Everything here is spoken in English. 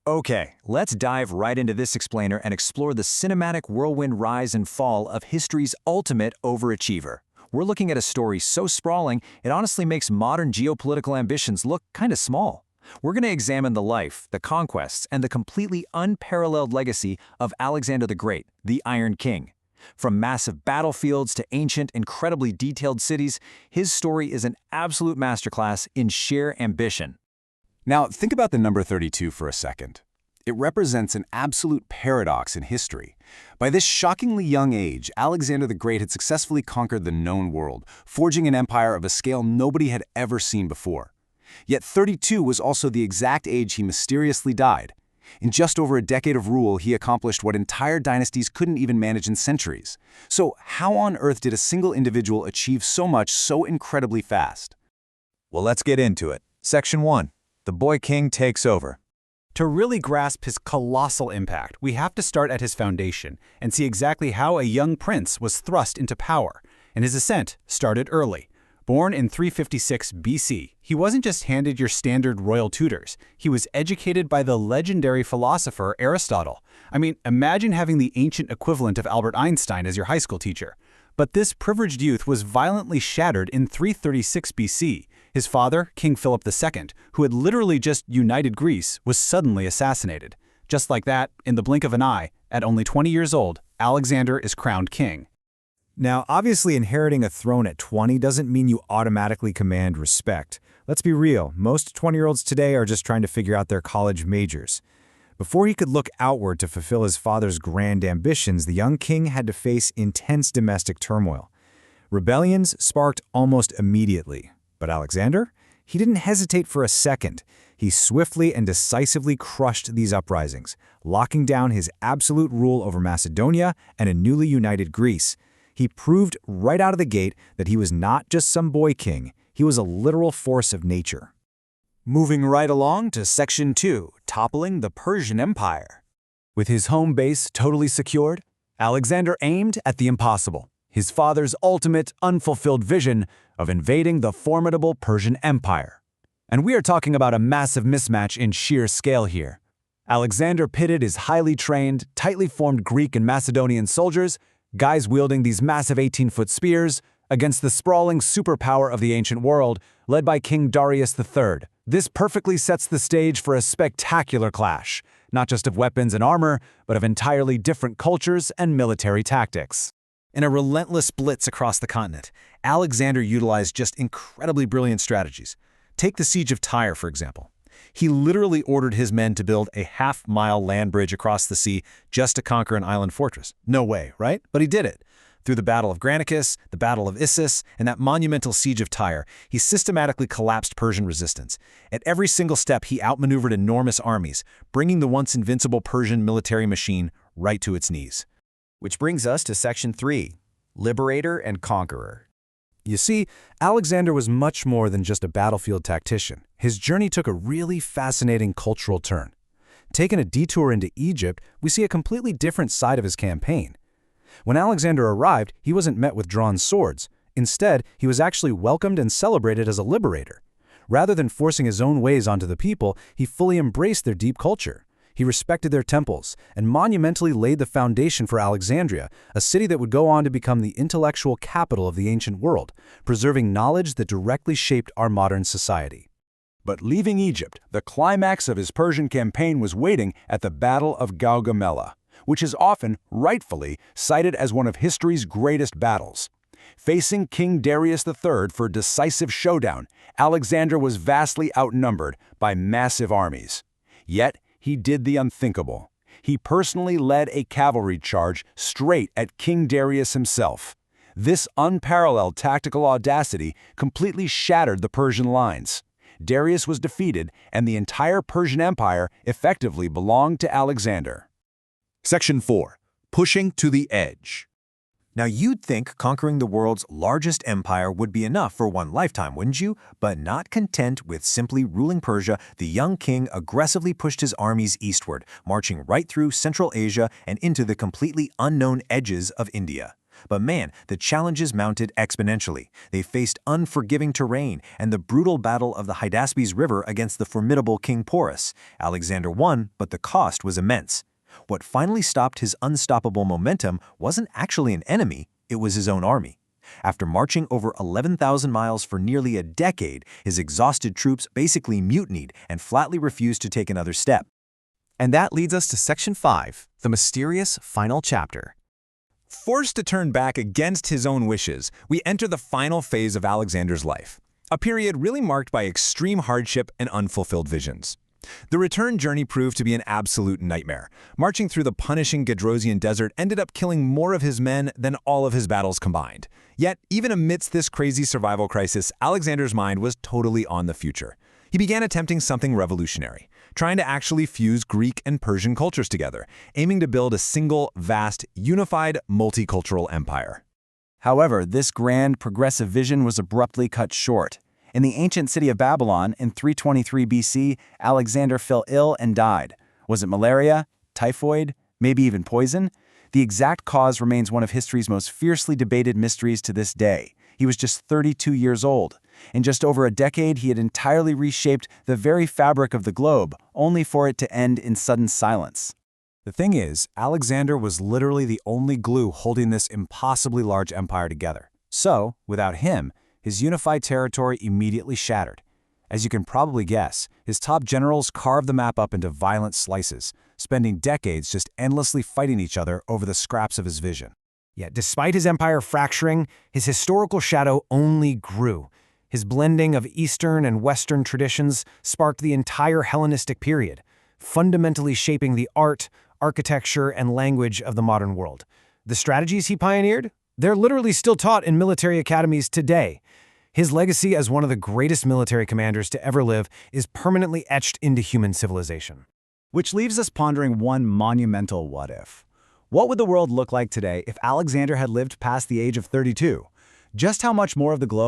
Okay, let's dive right into this explainer and explore the cinematic whirlwind rise and fall of history's ultimate overachiever. We're looking at a story so sprawling, it honestly makes modern geopolitical ambitions look kinda small. We're going to examine the life, the conquests, and the completely unparalleled legacy of Alexander the Great, the Iron King. From massive battlefields to ancient, incredibly detailed cities, his story is an absolute masterclass in sheer ambition. Now, think about the number 32 for a second. It represents an absolute paradox in history. By this shockingly young age, Alexander the Great had successfully conquered the known world, forging an empire of a scale nobody had ever seen before. Yet 32 was also the exact age he mysteriously died. In just over a decade of rule, he accomplished what entire dynasties couldn't even manage in centuries. So how on earth did a single individual achieve so much so incredibly fast? Well, let's get into it. Section 1. The Boy King takes over. To really grasp his colossal impact, we have to start at his foundation and see exactly how a young prince was thrust into power, and his ascent started early. Born in 356 BC, he wasn't just handed your standard royal tutors. He was educated by the legendary philosopher Aristotle. I mean, imagine having the ancient equivalent of Albert Einstein as your high school teacher. But this privileged youth was violently shattered in 336 BC. His father, King Philip II, who had literally just united Greece, was suddenly assassinated. Just like that, in the blink of an eye, at only 20 years old, Alexander is crowned king. Now, obviously inheriting a throne at 20 doesn't mean you automatically command respect. Let's be real, most 20-year-olds today are just trying to figure out their college majors. Before he could look outward to fulfill his father's grand ambitions, the young king had to face intense domestic turmoil. Rebellions sparked almost immediately. But Alexander? He didn't hesitate for a second. He swiftly and decisively crushed these uprisings, locking down his absolute rule over Macedonia and a newly united Greece. He proved right out of the gate that he was not just some boy king, he was a literal force of nature. Moving right along to Section 2, toppling the Persian Empire. With his home base totally secured, Alexander aimed at the impossible, his father's ultimate, unfulfilled vision of invading the formidable Persian Empire. And we are talking about a massive mismatch in sheer scale here. Alexander pitted his highly trained, tightly formed Greek and Macedonian soldiers, guys wielding these massive 18-foot spears, against the sprawling superpower of the ancient world, led by King Darius III. This perfectly sets the stage for a spectacular clash, not just of weapons and armor, but of entirely different cultures and military tactics. In a relentless blitz across the continent, Alexander utilized just incredibly brilliant strategies. Take the Siege of Tyre, for example. He literally ordered his men to build a half-mile land bridge across the sea just to conquer an island fortress. No way, right? But he did it. Through the Battle of Granicus, the Battle of Issus, and that monumental Siege of Tyre, he systematically collapsed Persian resistance. At every single step, he outmaneuvered enormous armies, bringing the once invincible Persian military machine right to its knees. Which brings us to Section 3, Liberator and Conqueror. You see, Alexander was much more than just a battlefield tactician. His journey took a really fascinating cultural turn. Taking a detour into Egypt, we see a completely different side of his campaign. When Alexander arrived, he wasn't met with drawn swords. Instead, he was actually welcomed and celebrated as a liberator. Rather than forcing his own ways onto the people, he fully embraced their deep culture. He respected their temples and monumentally laid the foundation for Alexandria, a city that would go on to become the intellectual capital of the ancient world, preserving knowledge that directly shaped our modern society. But leaving Egypt, the climax of his Persian campaign was waiting at the Battle of Gaugamela, which is often, rightfully, cited as one of history's greatest battles. Facing King Darius III for a decisive showdown, Alexander was vastly outnumbered by massive armies. Yet, he did the unthinkable. He personally led a cavalry charge straight at King Darius himself. This unparalleled tactical audacity completely shattered the Persian lines. Darius was defeated, and the entire Persian Empire effectively belonged to Alexander. Section 4. Pushing to the edge. Now, you'd think conquering the world's largest empire would be enough for one lifetime, wouldn't you? But not content with simply ruling Persia, the young king aggressively pushed his armies eastward, marching right through Central Asia and into the completely unknown edges of India. But man, the challenges mounted exponentially. They faced unforgiving terrain and the brutal battle of the Hydaspes River against the formidable King Porus. Alexander won, but the cost was immense. What finally stopped his unstoppable momentum wasn't actually an enemy, it was his own army. After marching over 11,000 miles for nearly a decade, his exhausted troops basically mutinied and flatly refused to take another step. And that leads us to Section 5, the mysterious final chapter. Forced to turn back against his own wishes, we enter the final phase of Alexander's life, a period really marked by extreme hardship and unfulfilled visions. The return journey proved to be an absolute nightmare. Marching through the punishing Gedrosian desert ended up killing more of his men than all of his battles combined. Yet, even amidst this crazy survival crisis, Alexander's mind was totally on the future. He began attempting something revolutionary, trying to actually fuse Greek and Persian cultures together, aiming to build a single, vast, unified, multicultural empire. However, this grand, progressive vision was abruptly cut short. In the ancient city of Babylon, in 323 BC, Alexander fell ill and died. Was it malaria, typhoid, maybe even poison? The exact cause remains one of history's most fiercely debated mysteries to this day. He was just 32 years old. In just over a decade, he had entirely reshaped the very fabric of the globe, only for it to end in sudden silence. The thing is, Alexander was literally the only glue holding this impossibly large empire together. So, without him, his unified territory immediately shattered. As you can probably guess, his top generals carved the map up into violent slices, spending decades just endlessly fighting each other over the scraps of his vision. Yet despite his empire fracturing, his historical shadow only grew. His blending of Eastern and Western traditions sparked the entire Hellenistic period, fundamentally shaping the art, architecture, and language of the modern world. The strategies he pioneered? They're literally still taught in military academies today. His legacy as one of the greatest military commanders to ever live is permanently etched into human civilization. Which leaves us pondering one monumental what-if. What would the world look like today if Alexander had lived past the age of 32? Just how much more of the globe